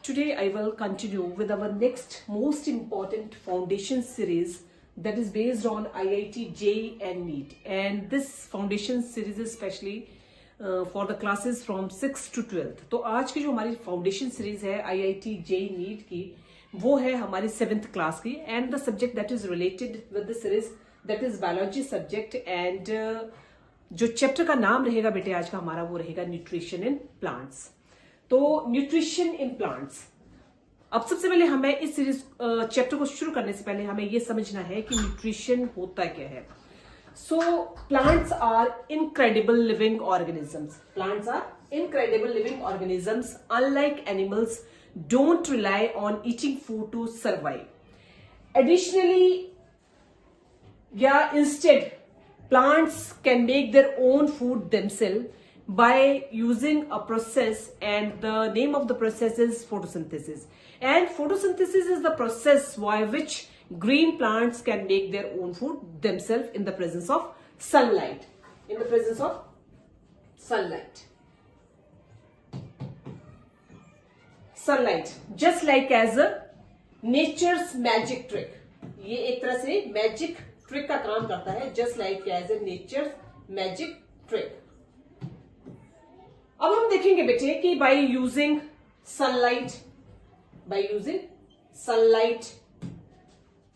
Today I will continue with our next most important foundation series that is based on IIT JEE and NEET, and this foundation series is especially for the classes from 6th to 12th. तो आज की जो हमारी foundation series है IIT JEE NEET की वो है हमारी 7th क्लास की, and the subject that is related with the series that is biology subject, and जो चैप्टर का नाम रहेगा बेटे आज का हमारा वो रहेगा न्यूट्रिशन इन प्लांट्स। तो न्यूट्रिशन इन प्लांट्स, अब सबसे पहले हमें इस सीरीज चैप्टर को शुरू करने से पहले हमें यह समझना है कि न्यूट्रिशन होता क्या है। So plants are incredible living organisms. Plants are incredible living organisms, unlike animals don't rely on eating food to survive. Additionally, instead, plants can make their own food themselves by using a process, and the name of the process is photosynthesis. And photosynthesis is the process by which green plants can make their own food themselves in the presence of sunlight. In the presence of sunlight. Sunlight, just like as a nature's magic trick. ये एक तरह से magic trick का काम करता है, just like as a nature's magic trick. अब हम देखेंगे बेटे कि by using sunlight,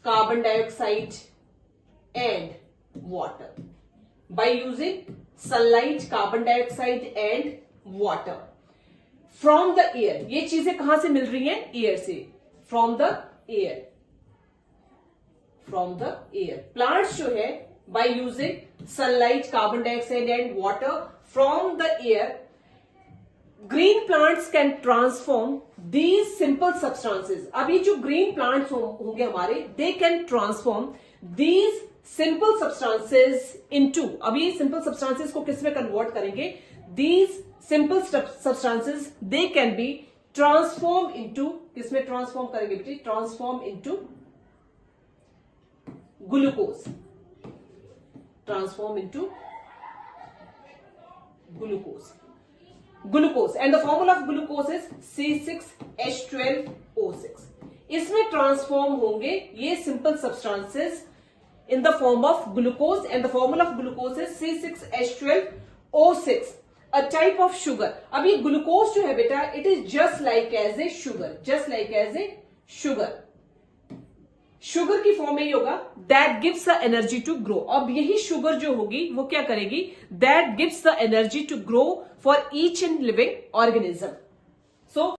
carbon dioxide and water. By using sunlight, carbon dioxide and water. From the air, ये चीजें कहां से मिल रही हैं? एयर से। फ्रॉम द एयर, प्लांट्स जो है by using sunlight, carbon dioxide and water from the air, green plants can transform these simple substances. अब ये जो ग्रीन प्लांट्स होंगे हमारे, they can transform these simple substances into, अब ये सिंपल सब्सटेंसेस को किस में कन्वर्ट करेंगे? These simple substances they can be transformed into, किसमें ट्रांसफॉर्म करेंगे बेटे? Transform into glucose, and the formula of glucose is C6H12O6. इसमें ट्रांसफॉर्म होंगे ये simple substances in the form of glucose, and the formula of glucose is C6H12O6, a type of sugar. अब ये glucose जो है बेटा, it is just like as a sugar, sugar की form में ही होगा, that gives the energy to grow. अब यही शुगर जो होगी वो क्या करेगी? that gives the energy to grow for each and living organism. So